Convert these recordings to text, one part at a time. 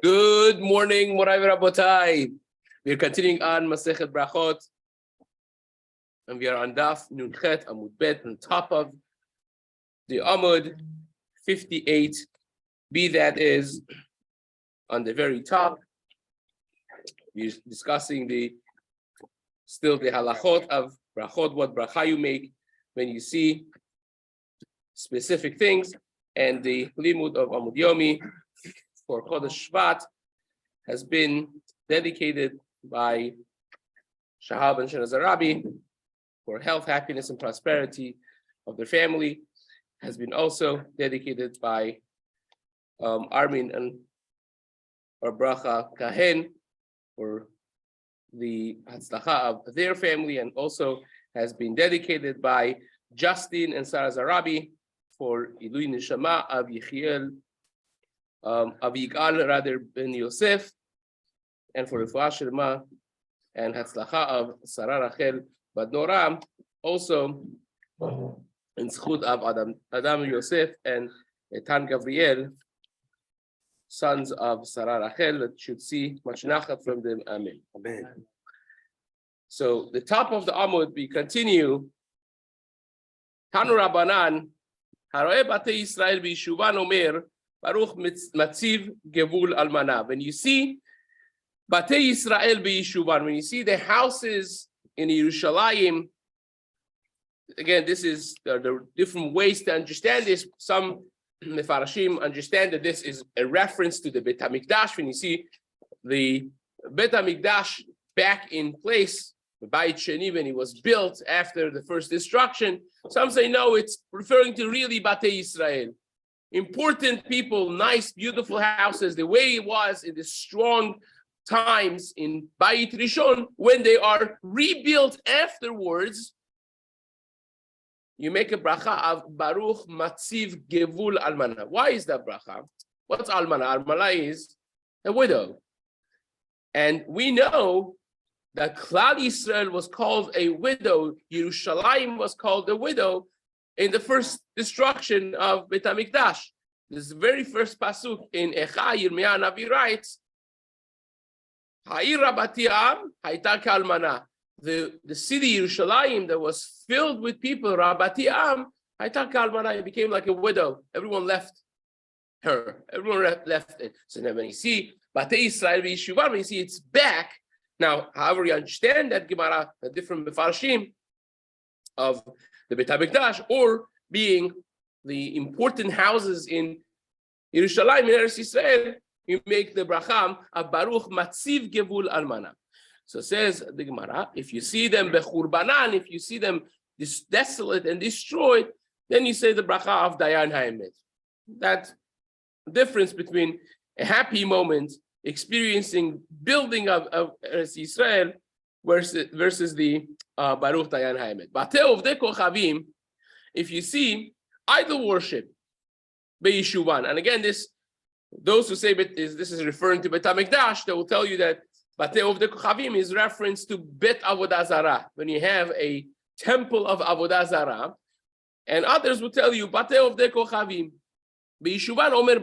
Good morning, Morai Rabotai. We are continuing on Masechet Berachot, and we are on Daf Nunchet Amud Bet, on top of the Amud 58b. That is on the very top. We're discussing the halachot of Berachot, what bracha you make when you see specific things, and the limud of Amud Yomi for Chodesh Shvat has been dedicated by Shahab and Shenazar Rabbi for health, happiness, and prosperity of their family. Has been also dedicated by Armin and or Bracha Kahen for the Hatzlacha of their family, and also has been dedicated by Justin and Sarah Zarabi for Ilui Neshama of Yechiel, of Yigal rather ben Yosef, and for Refuah Shlema and Hatzlacha of Sarah Rachel Bad Noram, also in Zchut of Adam Yosef and Etan Gabriel, sons of Sarah Rachel, that should see much nachat from them. Amen. Amen. So the top of the Amud, we continue. Tanu Rabbanan, Haroe Batei Yisrael b'Yishuvan Omer, Baruch Matziv Gevul Almana. When you see Batei Yisrael b'Yishuvan, when you see the houses in Yerushalayim, again, this is the different ways to understand this. Some Mefarashim understand that this is a reference to the Bet HaMikdash. When you see the Bet HaMikdash back in place, the Bayit Sheni, when it was built after the first destruction, some say no, it's referring to really Batei Yisrael. Important people, nice, beautiful houses, the way it was in the strong times in Bayit Rishon, when they are rebuilt afterwards, you make a bracha of Baruch Matziv Gevul Almana. Why is that bracha? What's Almana? Almana is a widow. And we know that Klal Yisrael was called a widow, Yerushalayim was called a widow in the first destruction of Bet HaMikdash. This is the very first pasuk in Echa, Yirmiyah Navi writes, Ha'ir Rabati Am Hayta K'almana. The city Yerushalayim that was filled with people, Rabati Am, Hayta K'almana, it became like a widow. Everyone left her. Everyone left it. So then when you see Batei Yisrael v'Yishuvan, when you see it's back. Now, however you understand that Gemara, the different mefarshim of the Bet HaMikdash, or being the important houses in Yerushalayim, in Eretz Yisrael, you make the bracha of Baruch Matziv Gevul Almana. So says the Gemara, if you see them bechurbanan, if you see them desolate and destroyed, then you say the bracha of Dayan Haemet. That difference between a happy moment, experiencing building of Eretz Yisrael versus the Baruch Dayan Haemet. Batei Ovdei Kochavim, if you see idol worship, beYishuvan, and again, those who say this is referring to Bet HaMikdash, they will tell you that Batei Ovdei Kochavim is reference to Bet Avodah Zarah, when you have a temple of Avodah Zarah, and others will tell you Batei Ovdei Kochavim, beYishuvan Omer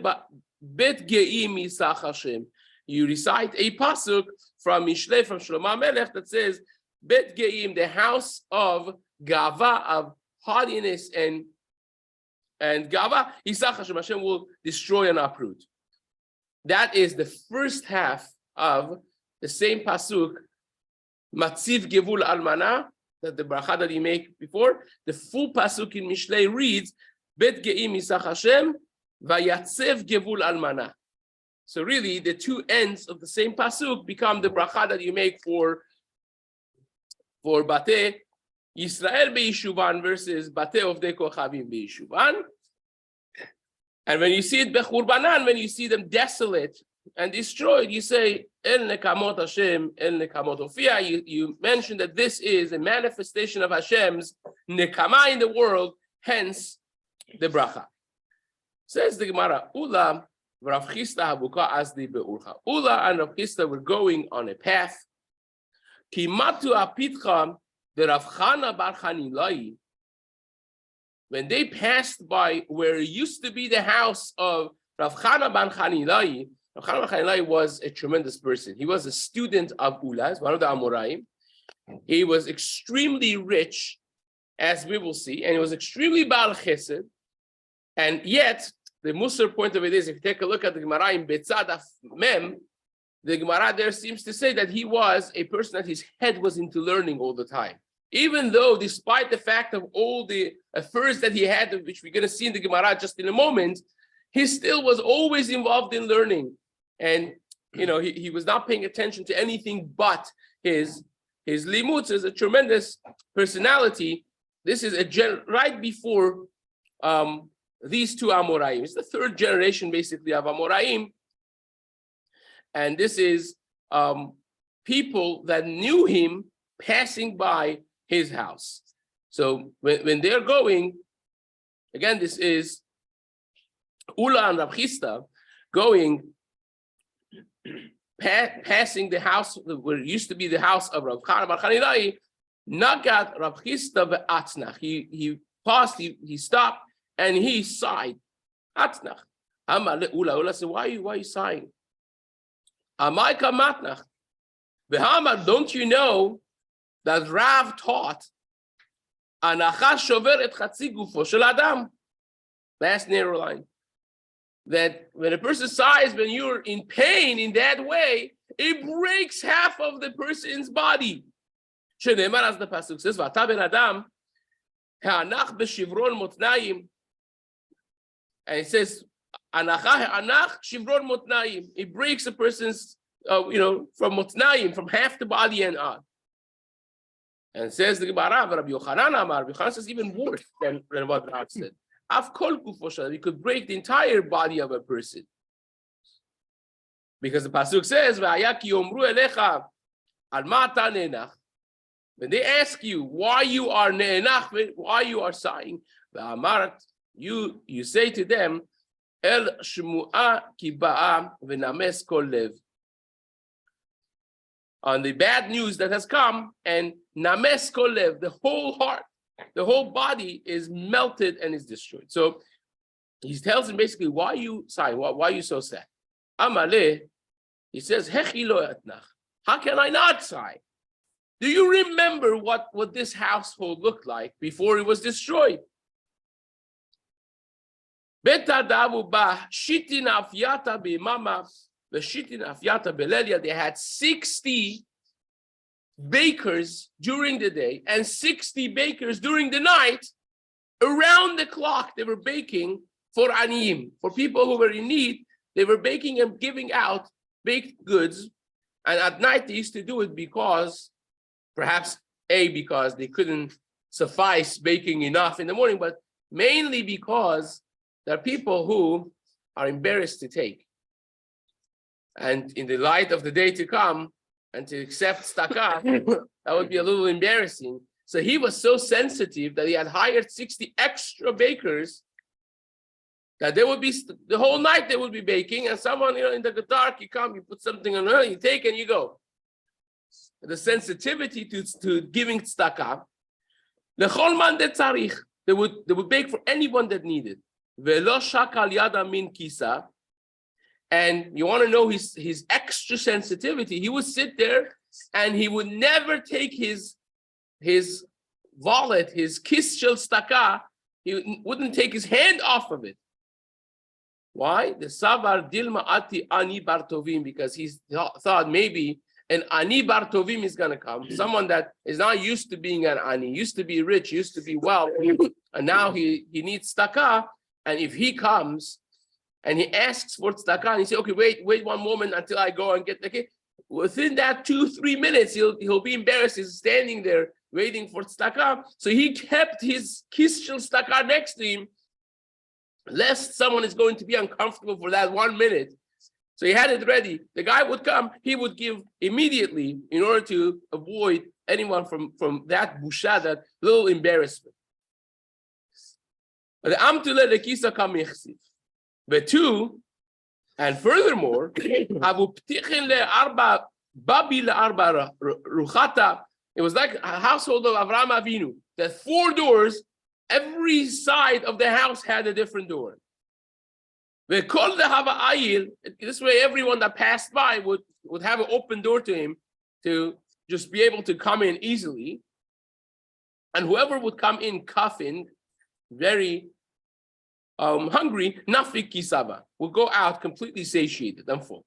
Bet Geim Yisach Hashem. You recite a pasuk from Mishlei, from Shlomo Melech, that says Bet Geim, the house of Gava, of haughtiness and Gava, Yisach Hashem, Hashem will destroy and uproot. That is the first half of the same pasuk, Matziv Gevul Almana, that the bracha that you make before. The full pasuk in Mishlei reads, Bet Geim Yisach Hashem, Vayatzev Gevul Almana. So really, the two ends of the same pasuk become the bracha that you make for Batei Yisrael b'Yishuvan versus Batei Ovdei Kochavim b'Yishuvan. And when you see it bechurbanan, when you see them desolate and destroyed, you say El Nekamot Hashem, El Nekamot Ofia. You mention that this is a manifestation of Hashem's nekama in the world, hence the bracha. Says the Gemara, Ula Rav Chisda Habuka Asdi Be'urcha. Ula and Rav Chisda were going on a path. Kimatu apitcha the Rav Chana bar Chanilai. When they passed by where it used to be the house of Rav Chana bar Chanilai was a tremendous person. He was a student of Ulaz, one of the Amoraim. He was extremely rich, as we will see, and he was extremely Baal Chesed. And yet, the Musar point of it is, if you take a look at the Gemara in Betzad of Mem, the Gemara there seems to say that he was a person that his head was into learning all the time. Even though, despite the fact of all the affairs that he had, which we're going to see in the Gemara just in a moment, he still was always involved in learning. And, he was not paying attention to anything but his limuds. Is a tremendous personality. This is right before these two Amoraim. It's the third generation, basically, of Amoraim. And this is people that knew him passing by his house. So when they're going, again, this is Ula and Rav Chisda going, passing the house where it used to be the house of Rav Chana bar Chanilai. Nagat Rav Chisda ve'atznach. He paused, he stopped, and he sighed. Atznach. Amar Ula said, why are you sighing? Amai kamatnach. V'hamar, don't you know that Rav taught Anacha shover et chatzi gufo shel adam. Last narrow line. That when a person sighs, when you're in pain in that way, it breaks half of the person's body. Shenemar, as the pasuk says, "V'ata ben adam ha'anach b'shivron motnayim," and it says, "Anacha ha'anach shivron motnayim." It breaks a person's, from motnayim, from half the body and on. And it says the Gemara, Rabbi Yochanan Amar, Rabbi Yochanan says even worse than what Rav said. He could break the entire body of a person. Because the pasuk says, when they ask you why you are ne'enach, why you are sighing, you say to them, El shmu'a ki ba'a v'names kol lev. On the bad news that has come, and names kol lev, the whole heart, the whole body is melted and is destroyed. So he tells him basically, why are you sighing? Why are you so sad? Amaleh, he says, Hechi lo yatnach. How can I not sigh? Do you remember what this household looked like before it was destroyed? Betadavu ba shitin afyata b'mama v'shitin afyata b'lelia. They had 60 bakers during the day and 60 bakers during the night. Around the clock, they were baking for aniyim, for people who were in need. They were baking and giving out baked goods. And at night, they used to do it because they couldn't suffice baking enough in the morning, but mainly because there are people who are embarrassed to take. And in the light of the day to come, and to accept tzedakah, that would be a little embarrassing. So he was so sensitive that he had hired 60 extra bakers that they would be, the whole night they would be baking, and someone, in the dark, you come, you put something on her, you take and you go. The sensitivity to giving tzedakah, lechol man de tzarich, they would bake for anyone that needed. Velo shakal yada min kisa. And you want to know his extra sensitivity. He would sit there and he would never take his wallet, his kis shel tzedakah. He wouldn't take his hand off of it. Why? The savar dilma ati ani bartovim, because he thought maybe an ani bartovim is going to come. Someone that is not used to being an ani, used to be rich, used to be wealthy, and now he needs tzedakah. And if he comes and he asks for tzedakah, and he says, okay, wait one moment until I go and get the cake. Within that 2-3 minutes, he'll be embarrassed. He's standing there waiting for tzedakah. So he kept his kis shel tzedakah next to him, lest someone is going to be uncomfortable for that 1 minute. So he had it ready. The guy would come, he would give immediately in order to avoid anyone from that busha, that little embarrassment. But two, and furthermore, it was like a household of Avraham Avinu, that 4 doors, every side of the house had a different door. This way, everyone that passed by would have an open door to him to just be able to come in easily. And whoever would come in coughing, very hungry, nafik kisava, will go out completely satiated and full.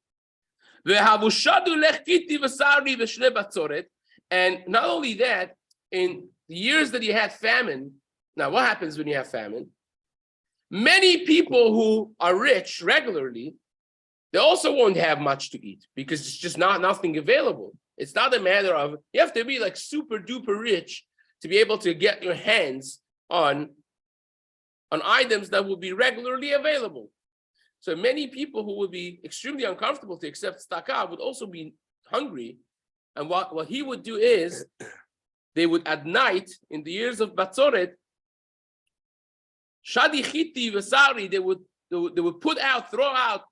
And not only that, in the years that you had famine, now what happens when you have famine? Many people who are rich regularly, they also won't have much to eat because it's just nothing available. It's not a matter of, you have to be like super duper rich to be able to get your hands on items that will be regularly available. So many people who would be extremely uncomfortable to accept tzedakah would also be hungry. And what he would do is, they would at night, in the years of Batzoret, Shadi Chiti Vasari, they would throw out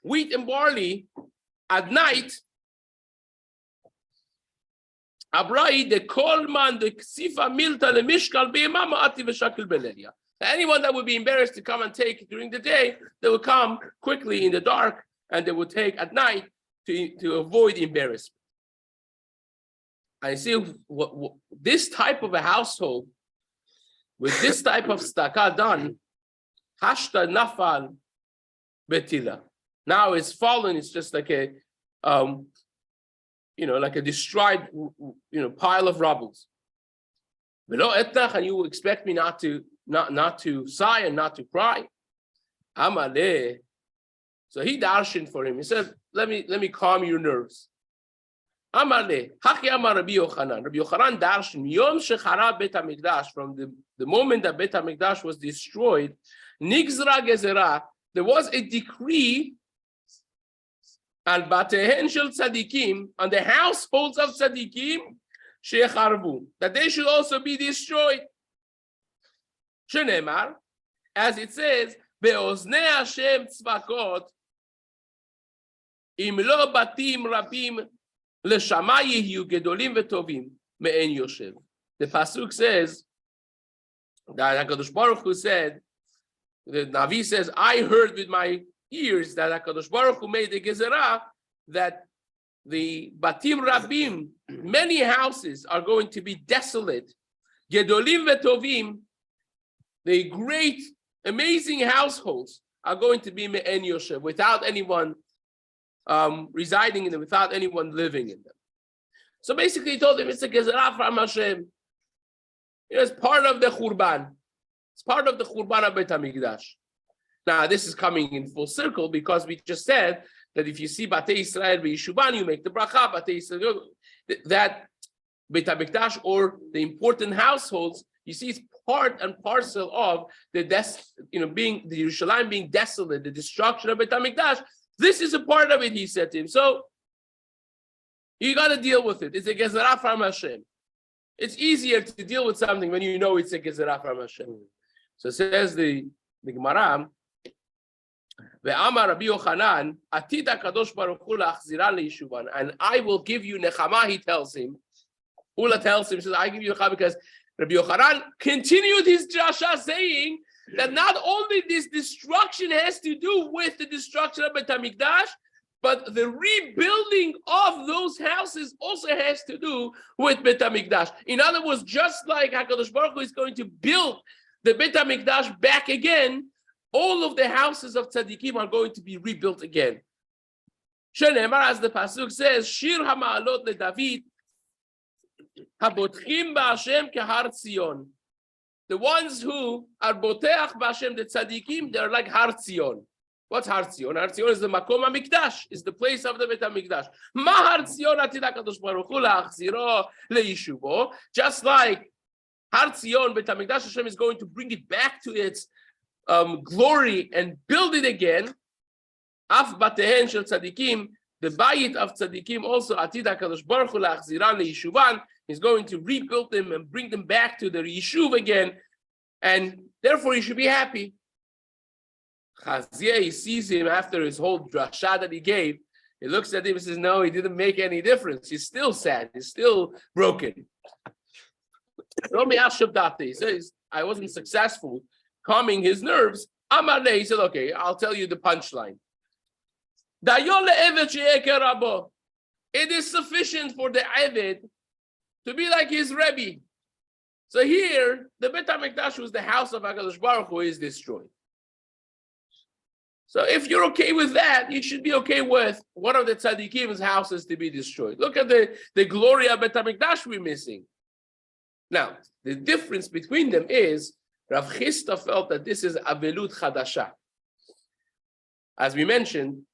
wheat and barley at night. Abrai the Kolman the Ksifa Milta the Mishkal Be'emama Ati V'Shakil Belelia. Anyone that would be embarrassed to come and take during the day, they would come quickly in the dark, and they would take at night to avoid embarrassment. I see what this type of a household with this type of tzedakah done, hashta nafal betila. Now it's fallen. It's just like a, like a destroyed, pile of rubble. And you expect me not to sigh and not to cry. Amaleh. So he darshan for him. He said, let me calm your nerves. Amaleh. Haki amar Rabbi Yochanan. Rabbi Yochanan darshan. Yom shechara bet hamikdash. From the moment that Bet HaMikdash was destroyed, nigzra gezerah, there was a decree al batehen shel tzadikim, on the households of tzadikim, shecharvu, that they should also be destroyed. Shenemar, as it says, be'oznei Hashem tzvakot, im lo batim rabim leshama yihyu gedolim v'tovim me'en yoshev. The pasuk says that HaKadosh Baruch Hu said, the Navi says, I heard with my ears that HaKadosh Baruch Hu made a gezerah that the batim rabim, many houses are going to be desolate. Gedolim v'tovim, the great, amazing households are going to be me'en yoshev, without anyone residing in them, without anyone living in them. So basically he told him it's a gezerah from Hashem. It's part of the Churban. It's part of the Churban of Bet HaMikdash. Now, this is coming in full circle because we just said that if you see Batei Yisrael v'Yishuban, you make the bracha, Batei Yisrael, that Bet HaMikdash, or the important households, you see it's part and parcel of the being the Yerushalayim being desolate, the destruction of Bet HaMikdash. This is a part of it, he said to him. So you got to deal with it. It's a gezerah from Hashem. It's easier to deal with something when you know it's a gezerah from Hashem. So says the Gemara, Ve'amar Rabbi Yochanan, Atid HaKadosh Baruch Hu la'achziran le'yishuvan, and I will give you nechama, he tells him. Ula tells him, he says, I give you nechama because Rabbi Yochanan continued his drasha saying that not only this destruction has to do with the destruction of Bet HaMikdash, but the rebuilding of those houses also has to do with Bet HaMikdash. In other words, just like HaKadosh Baruch Hu is going to build the Bet HaMikdash back again, all of the houses of tzaddikim are going to be rebuilt again. Shenemar, as the pasuk says, Shir HaMa'alot LeDavid, Habotchim Ba'Hashem Kehar Tzion. The ones who are boteach b'Hashem, the tzaddikim, they're like Har Tzion. What's Har Tzion? Har Tzion is the Makom HaMikdash, is the place of the Bet HaMikdash. Ma Har Tzion atid HaKadosh Baruch Hu la'achziro le'yishuvo. Just like Har Tzion, Bet HaMikdash, Hashem is going to bring it back to its glory and build it again. Af batehen shel tzaddikim, the bayit of tzaddikim also atid HaKadosh Baruch Hu la'achziran le'yishuvan, is going to rebuild them and bring them back to their yishuv again, and therefore you should be happy. Chazia, he sees him after his whole drasha that he gave. He looks at him and says, no, he didn't make any difference. He's still sad. He's still broken. He says, I wasn't successful calming his nerves. Amar le, he said, okay, I'll tell you the punchline. It is sufficient for the Eved to be like his Rebbe. So here, the Bet HaMikdash was the house of HaKadosh Baruch Hu is destroyed. So if you're okay with that, you should be okay with one of the Tzaddikim's houses to be destroyed. Look at the glory of Bet HaMikdash we're missing. Now, the difference between them is Rav Chisda felt that this is Avelut Chadasha. As we mentioned,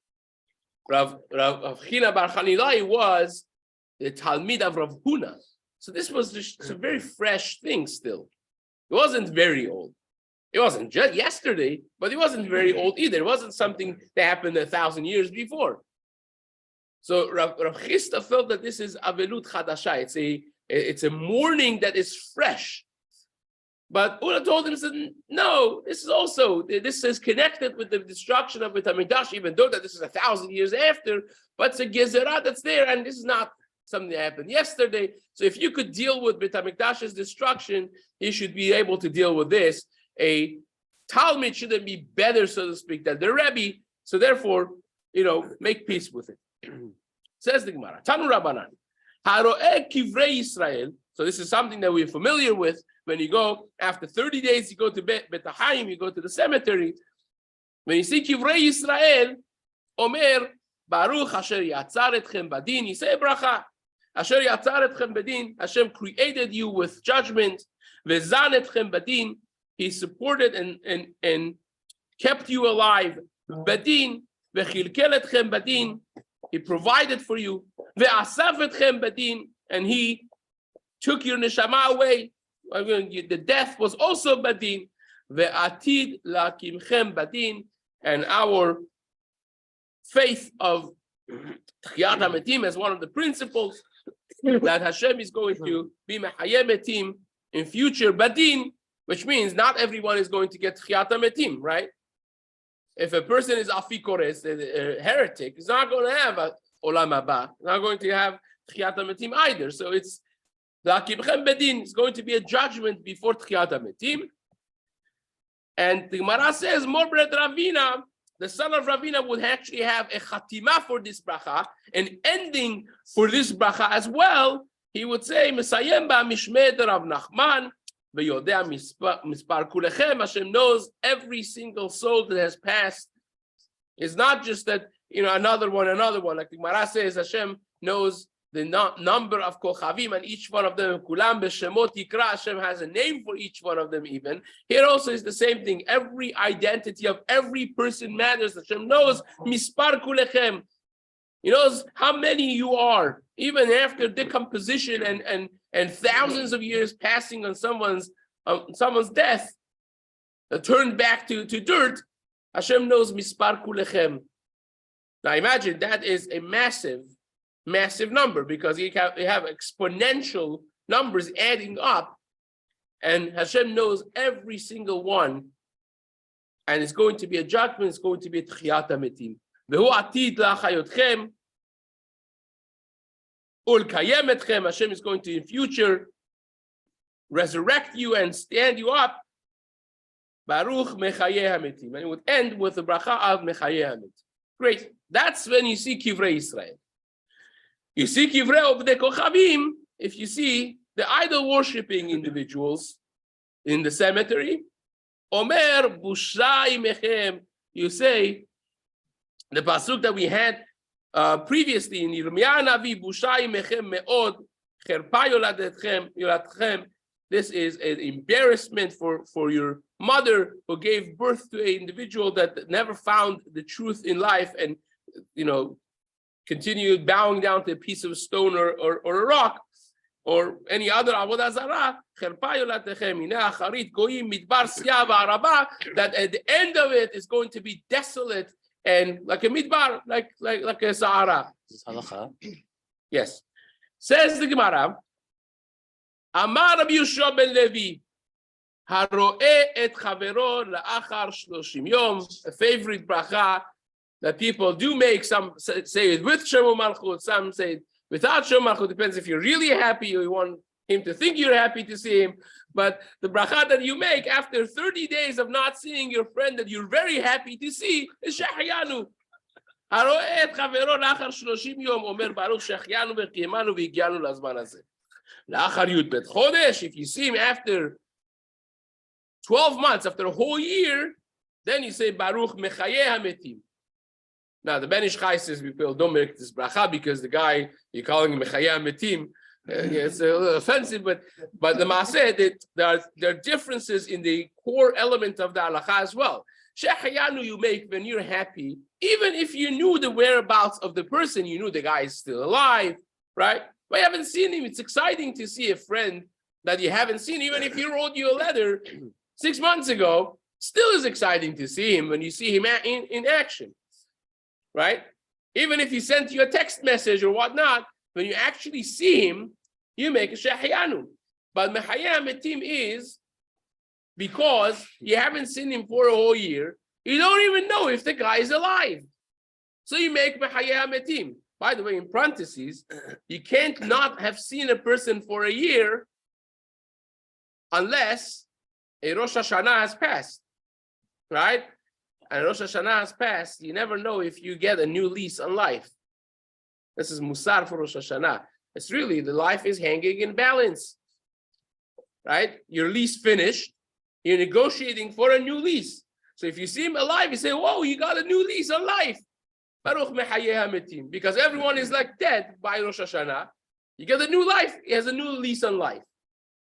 Rav China Bar Chanilai was the Talmid of Rav Huna. So this was just a very fresh thing still. It wasn't very old. It wasn't just yesterday, but it wasn't very old either. It wasn't something that happened 1,000 years before. So Rav Chisda felt that this is Avelut Chadasha. It's a mourning that is fresh. But Ula told him, said, no, this is connected with the destruction of Bet HaMikdash, even though that this is 1,000 years after, but it's a gezerah that's there, and this is not something that happened yesterday. So if you could deal with Bet HaMikdash's destruction, you should be able to deal with this. A Talmud shouldn't be better, so to speak, than the Rebbe. So therefore, make peace with it. Says the Gemara, Tanu Rabbanan, Haro'eh Kivrei Yisrael. So this is something that we're familiar with. When you go, after 30 days, you go to Bet HaChaim, you go to the cemetery. When you see Kivrei Yisrael, Omer, Baruch Asher Yatzar Etchem Badin, you say bracha. Asher Yatzar Etchem Badin, Hashem created you with judgment. Vezan Etchem Badin, He supported and kept you alive. Badin, Vechilkel Etchem Badin, He provided for you. Ve'asaf Etchem Badin, and He took your neshama away. The death was also badin. Ve'atid lakimchem badin, and our faith of Tchiyat HaMetim as one of the principles that Hashem is going to be mechayeh metim in future badin, which means not everyone is going to get Tchiyat HaMetim, right? If a person is afikores, a heretic, he's not going to have a olam haba, not going to have Tchiyat HaMetim either. So it's L'akibchem bedin is going to be a judgment before Tchiyat HaMetim. And the Gemara says, Morbred Ravina, the son of Ravina, would actually have a chatima for this bracha, an ending for this bracha as well. He would say, Mesayem ba mishmed Rav Nachman, ve'yodea mispar kulechem. Hashem knows every single soul that has passed. It's not just that, another one. Like the Gemara says, Hashem knows the number of kochavim, and each one of them, kulam b'shemot yikra, Hashem has a name for each one of them even. Here also is the same thing. Every identity of every person matters. Hashem knows mispar kulechem. He knows how many you are, even after decomposition and thousands of years passing on someone's death, turned back to dirt. Hashem knows mispar kulechem. Now imagine that is a massive number, because you have exponential numbers adding up, and Hashem knows every single one, and it's going to be a judgment. It's going to be a Tchiyat HaMetim. Vehu atid la'chayotchem ulkayem etchem. Hashem is going to in future resurrect you and stand you up. Baruch mechayeh hametim, and it would end with the bracha of mechayeh hametim. Great. That's when you see Kivrei Yisrael. You see Kivrei of the Kochavim, if you see the idol worshipping individuals in the cemetery. Omer Bushai Mechem, you say the pasuk that we had previously in Yirmiyah Navi, Bushai Mechem Meod, Cherpa Yolatchem. This is an embarrassment for your mother, who gave birth to an individual that never found the truth in life, and continued bowing down to a piece of stone or a rock or any other avodah zarah. That at the end of it is going to be desolate and like a midbar, like a Sahara. Yes. Says the Gemara, Amar Rabbi Yeshua ben Levi, Haro'eh et chavero la'achar 30 yom, a favorite bracha that people do make. Some say it with Shlomo Malchut, some say it without Shlomo Malchut. Depends if you're really happy or you want him to think you're happy to see him. But the bracha that you make after 30 days of not seeing your friend that you're very happy to see is Shehayanu. If you see him after 12 months, after a whole year, then you say Baruch Mechayeh HaMetim. Now the Ben Ish Chai says people don't make this bracha because the guy you're calling him Mechayeh HaMetim. It's a little offensive, but the Maaseh that there are differences in the core element of the halacha as well. Shehayanu you make when you're happy, even if you knew the whereabouts of the person, you knew the guy is still alive, right? But you haven't seen him. It's exciting to see a friend that you haven't seen, even if he wrote you a letter 6 months ago. Still is exciting to see him when you see him in action, right? Even if he sent you a text message or whatnot, when you actually see him, you make a Shehayanu. But Mechayeh HaMetim is because you haven't seen him for a whole year. You don't even know if the guy is alive. So you make Mechayeh HaMetim. By the way, in parentheses, you can't not have seen a person for a year unless a Rosh Hashanah has passed, right? And Rosh Hashanah has passed. You never know if you get a new lease on life. This is Musar for Rosh Hashanah. It's really, the life is hanging in balance, right? Your lease finished. You're negotiating for a new lease. So if you see him alive, you say, whoa, you got a new lease on life. Baruch Mechayeh HaMetim. Because everyone is like dead by Rosh Hashanah. You get a new life. He has a new lease on life.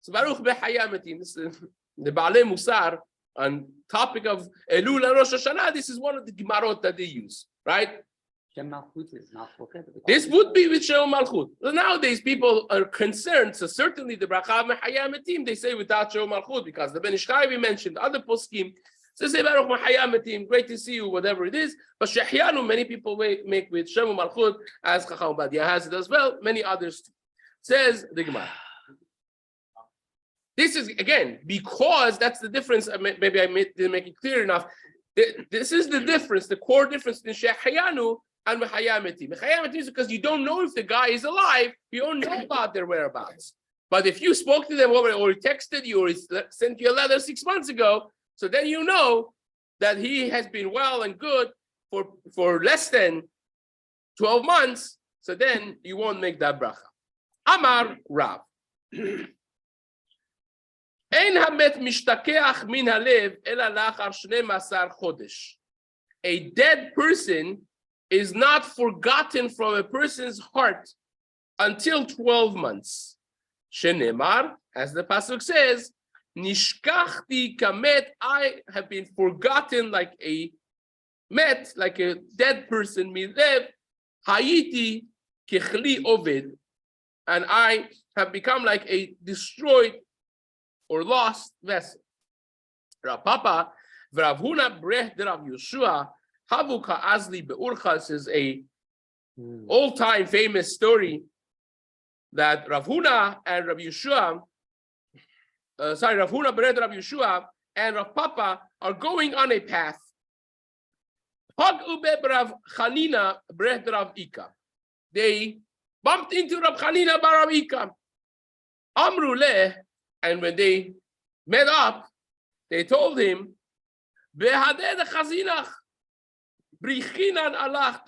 So Baruch Mechayeh HaMetim. This is the Baalei Musar on topic of Elul and Rosh Hashanah. This is one of the Gemarot that they use, right? This would be with Shem Malchut. Nowadays, people are concerned. So certainly the bracha Mechayeh HaMetim, they say without Shem Malchut, because the Ben Ish Chai we mentioned, other poskim, so say Baruch Mechayeh HaMetim, great to see you, whatever it is. But Shehyanu, many people make with Shem Malchut, as Chacham Obadia has it as well. Many others too. Says the Gemara. This is again because that's the difference. Maybe I didn't make it clear enough. This is the difference, the core difference in Shehyanu and Mechayeh HaMetim. Mechayeh HaMetim is because you don't know if the guy is alive. You don't know about their whereabouts. But if you spoke to them or he texted you or he sent you a letter 6 months ago, so then you know that he has been well and good for less than 12 months. So then you won't make that bracha. Amar Rav. Ein hamet mishtakeach min halev ela lachar 12 chodesh. A dead person is not forgotten from a person's heart until 12 months. Shenemar, as the pasuk says, nishkachti kamet, I have been forgotten like a met, like a dead person, milev, hayiti kechli oved, and I have become like a destroyed or lost vessel. Rav Papa, Rav Huna breh de Rav Yeshua, Havuka Azli Be'urchas is a all-time famous story that Rav Huna and Rav Yeshua, Rav Huna breh de Rav Yeshua and Rav Papa are going on a path. Hag ube Rav Chanina breh de Rav Ika. They bumped into Rav Chanina bar Rav Ika. Amru leh. And when they met up, they told him, "Behadeh chazinach, brichinan alach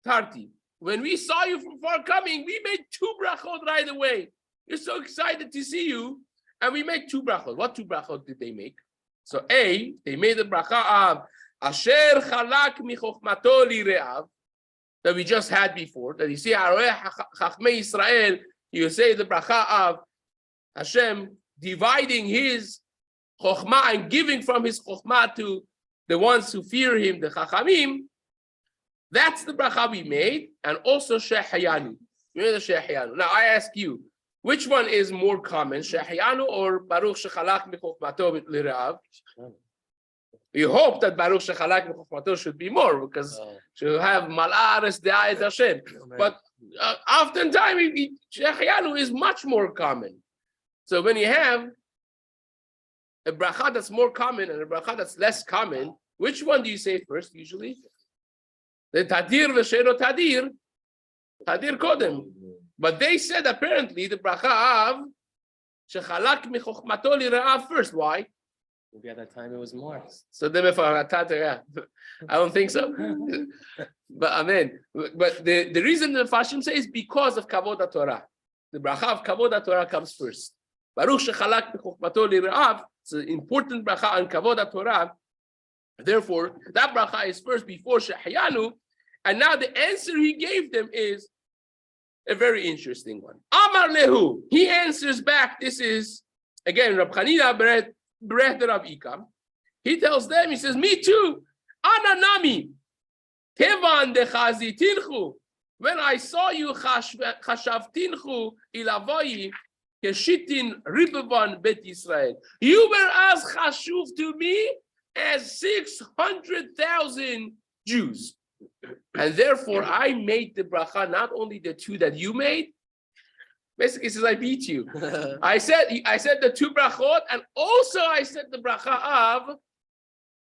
tarti. When we saw you from far coming, we made 2 brachot right away. We're so excited to see you, and we made 2 brachot. What 2 brachot did they make? So A, they made the bracha of Asher chalak michochmato lireav that we just had before. That you see, Chachmei Yisrael, you say the bracha of Hashem dividing his chokhmah and giving from his chokhmah to the ones who fear him, the chachamim. That's the bracha we made, and also Shehayanu. We made the Shehayanu. Now I ask you, which one is more common, Shehayanu or Baruch Shechalak Michokhmato L'Re'av? You hope that Baruch Shechalak Michokhmato should be more, because you have Mal'ares De'ayet Hashem. But oftentimes, Shehayanu is much more common. So when you have a bracha that's more common and a bracha that's less common, which one do you say first usually? The tadir v'sheno tadir, tadir kodem. But they said apparently the bracha of shechalak michochmato lira'av first. Why? Maybe at that time it was more. So then if I don't think so. But amen. But the reason the Farshim say is because of Kavod Torah. The bracha of Kavod Torah comes first. Baruch shechalak michochmato lira'av. It's an important bracha on Kavod Torah. Therefore, that bracha is first before Shehyanu. And now the answer he gave them is a very interesting one. Amar lehu. He answers back. This is again Rab Chanina Berachot Rav Ikam. He tells them. He says, "Me too. Ananami. Kevan dechazitinchu. When I saw you, chashavtinchu ilavoyi keshitin ribavan bet Yisrael. You were as chashuv to me as 600,000 Jews." And therefore, I made the bracha, not only the two that you made. Basically, he says, I beat you. I said the two brachot, and also I said the bracha of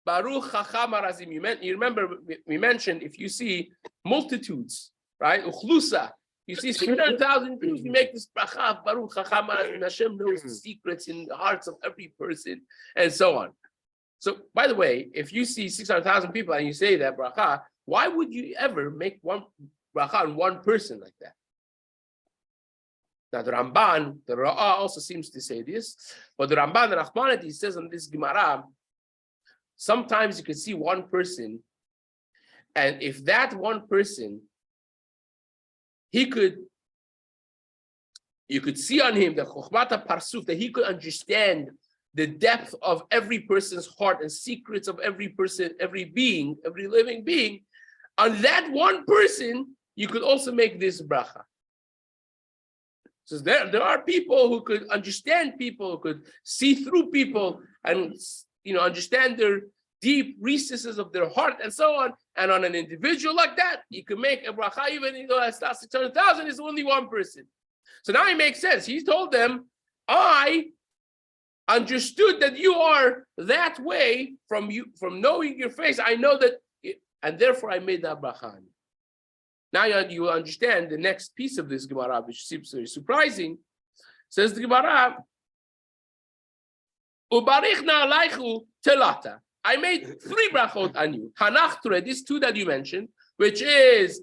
Baruch Chacham Harazim. You remember, we mentioned, if you see multitudes, right? Uchlusa, you see 600,000 Jews, you make this bracha of Baruch Chacham Harazim. Hashem knows the secrets in the hearts of every person, and so on. So, by the way, if you see 600,000 people and you say that bracha, why would you ever make one bracha on one person like that? Now the Ramban, the Ra'ah also seems to say this, but the Ramban, the Rahmanid, he says on this Gemara, sometimes you could see one person, and if that one person, you could see on him the Chokhmata Parsuf, that he could understand the depth of every person's heart and secrets of every person, every being, every living being. On that one person, you could also make this bracha. So there are people who could understand people, who could see through people, and understand their deep recesses of their heart and so on. And on an individual like that, you could make a bracha, even though that's not 600,000, is only one person. So now it makes sense. He told them, I understood that you are that way from knowing your face. I know that, and therefore I made that bracha. Now you understand the next piece of this Gemara, which seems very surprising. Says the Gemara, Ubarichna alaychu telata. I made 3 brachot on you. Hanachtre, these 2 that you mentioned, which is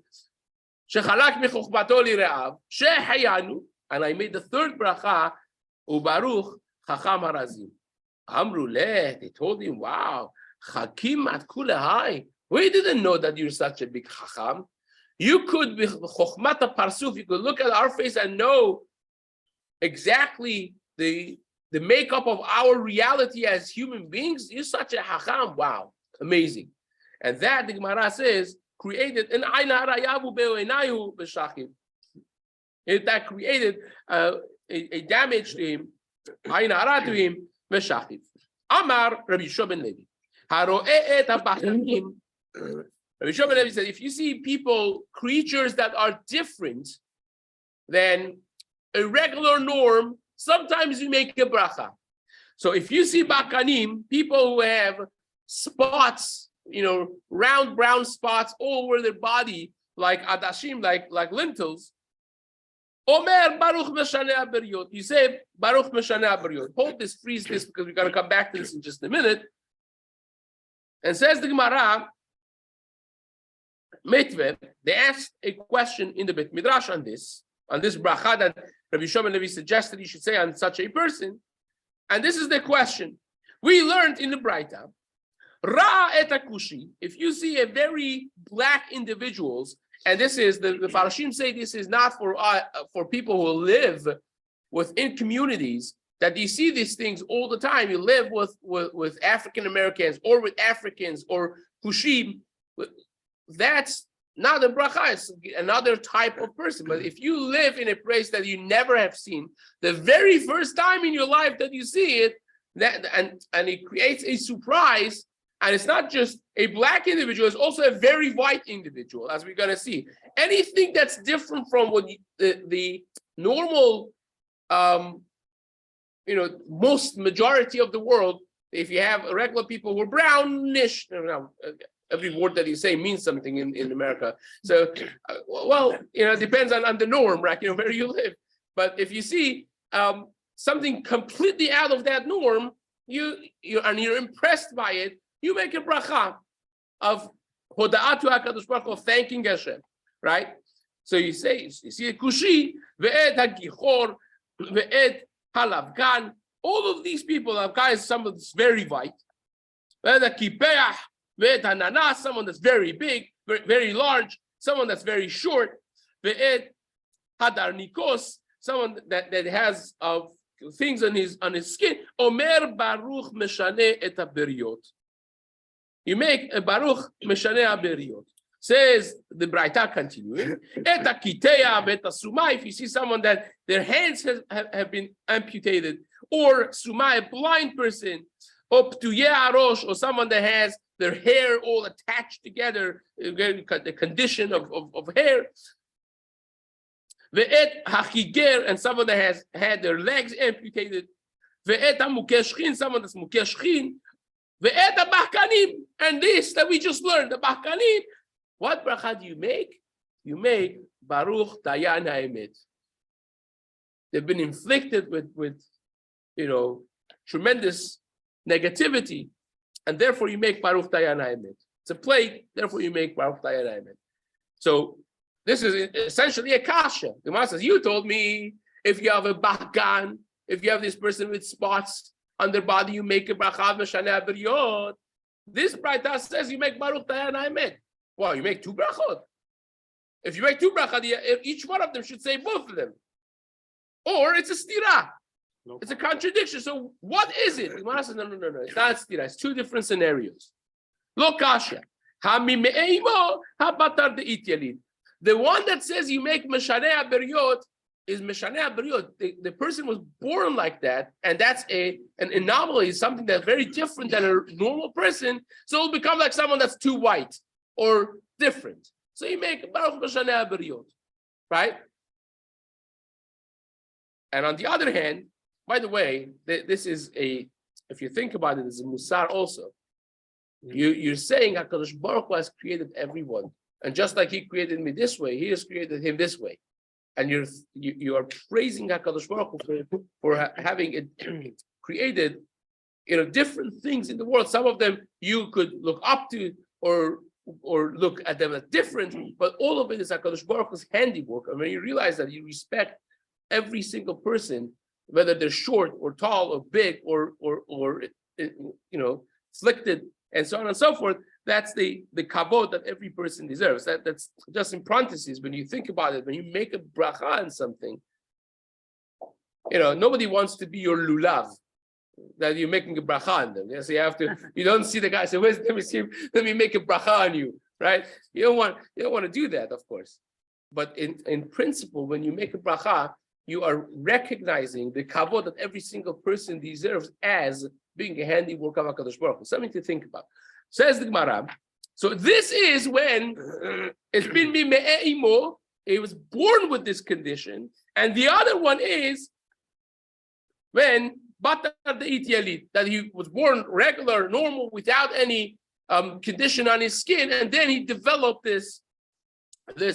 shechalak michochmato lire'av, shehayanu, and I made the 3rd bracha, Ubaruch Chacham Harazim. Amru leh, they told him, wow, Chakim at kulehai. We didn't know that you're such a big Chacham. You could be Chochmata Parsuf, you could look at our face and know exactly the makeup of our reality as human beings. You're such a Chacham. Wow, amazing. And that, the Gemara says, created an Aina Rayavu Be'enayu B'Shachim. That created a damage to him, Aina Hara to him, B'Shachim. Amar Rabbi Shlomo Levi. Haro'e et ha'bachanim. Rabbi Shlomo Levi said, if you see people, creatures that are different than a regular norm, sometimes you make a bracha. So if you see bakanim, people who have spots, round brown spots all over their body, like adashim, like lentils, Omer Baruch Meshaneh HaBeriot. You say Baruch Meshaneh HaBeriot. Hold this, freeze this, because we're going to come back to this in just a minute. And says the Gemara, Mitve, they asked a question in the Bet Midrash on this bracha that Rabbi Shlomo Levi suggested you should say on such a person. And this is the question. We learned in the Braita, Ra et akushi, if you see a very black individuals, and this is, the Farashim say this is not for people who live within communities, that you see these things all the time. You live with African Americans or with Africans or Kushim. That's not a bracha, it's another type of person. But if you live in a place that you never have seen, the very first time in your life that you see it, and it creates a surprise, and it's not just a black individual, it's also a very white individual, as we're going to see. Anything that's different from what the normal, most majority of the world, if you have regular people who are brownish, every word that you say means something in America. So, well, it depends on the norm, right? Where you live. But if you see something completely out of that norm, you're impressed by it, you make a bracha of hoda'atu HaKadosh Baruch Hu, thanking Hashem, right? So you see a kushi, ve'et hagichor, ve'et halavgan. All of these people, Avgan is someone that's very white. Ve'et hakipeach, ve'et hananas, someone that's very big, very large, someone that's very short. Ve'et hadar nikos, someone that has things on his skin. Omer baruch meshane et haberiot. You make a baruch meshane haberiot. Says the Braita continuing. Et hakiteya ve'et hasuma. If you see someone that their hands have been amputated, or suma, a blind person, or ptuye arosh, or someone that has their hair all attached together, the condition of hair. Ve'et hachiger, and someone that has had their legs amputated. Ve'et hamukeshchin, someone that's mukeshchin. Ve'et habachkanim, and this that we just learned, the bachkanim. What bracha do you make? You make baruch dayan ha'emet. They've been inflicted with tremendous negativity, and therefore you make baruch dayan ha'emet. It's a plague, therefore you make baruch dayan ha'emet. So this is essentially a kasha. The Gemara says, you told me if you have a bachgan, if you have this person with spots on their body, you make a bracha v'shaneh haberiyot. This Braita says you make baruch dayan ha'emet. Well, you make two brachot. If you make two brachot, each one of them should say both of them. Or it's a stira. No. It's a contradiction. So what is it? The Gemara says, no. It's not stira. It's two different scenarios. Lo kasha. The one that says you make meshaneh haberiyot is meshaneh haberiyot. The person was born like that, and that's an anomaly, something that's very different than a normal person. So it'll become like someone that's too white or different. So you make baruch meshaneh haberiyot, right? And on the other hand, by the way, this is if you think about it, it's a musar also. You're saying HaKadosh Baruch Hu has created everyone. And just like he created me this way, he has created him this way. And you are praising HaKadosh Baruch Hu for having created different things in the world. Some of them you could look up to or look at them as different, but all of it is HaKadosh Baruch Hu's handiwork. And when you realize that you respect every single person, whether they're short or tall or big or afflicted and so on and so forth, that's the kavod that every person deserves. That's just in parentheses. When you think about it, when you make a bracha on something, nobody wants to be your lulav that you're making a bracha on them. Yeah? So you don't see the guy say, let me make a bracha on you, right? You don't want to do that, of course. But in principle, when you make a bracha, you are recognizing the kavod that every single person deserves as being a handiwork of HaKadosh Baruch Hu. Something to think about. Says the Gemara. So this is when it's been me'e'imo. He was born with this condition, and the other one is when batar de'it that he was born regular, normal, without any condition on his skin, and then he developed this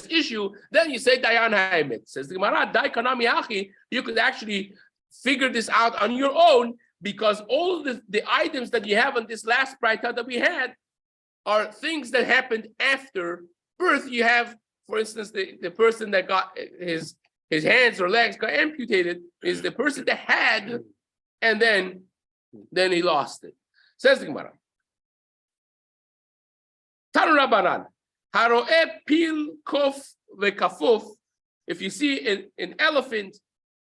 issue. Then you say dayan ha'emet. Says the Gemara, dai kanami hachi. You could actually figure this out on your own, because all of the items that you have on this last Braita that we had are things that happened after birth. You have, for instance, the person that got his hands or legs got amputated is the person that had, and then he lost it. Says the Gemara. Tanu Rabbanan, haro'eh pil kof vekafuf. If you see an elephant,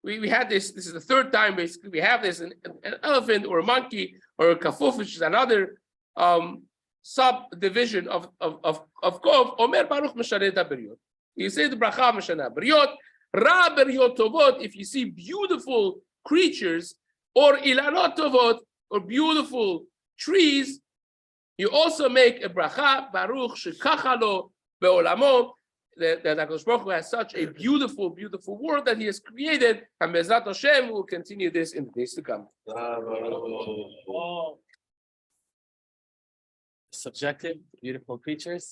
we had this is the third time basically we have this, an elephant or a monkey or a kafuf, which is another subdivision of kov. Omer baruch meshaneh haberiyot. You say the bracha meshaneh haberiyot. Ra beriyot tovot. If you see beautiful creatures or ilanot tovot or beautiful trees, you also make a bracha baruch shekachalo beolamo. That HaKadosh Baruch Hu has such a beautiful, beautiful world that He has created, and Be'ezrat Hashem will continue this in the days to come. subjective, beautiful creatures.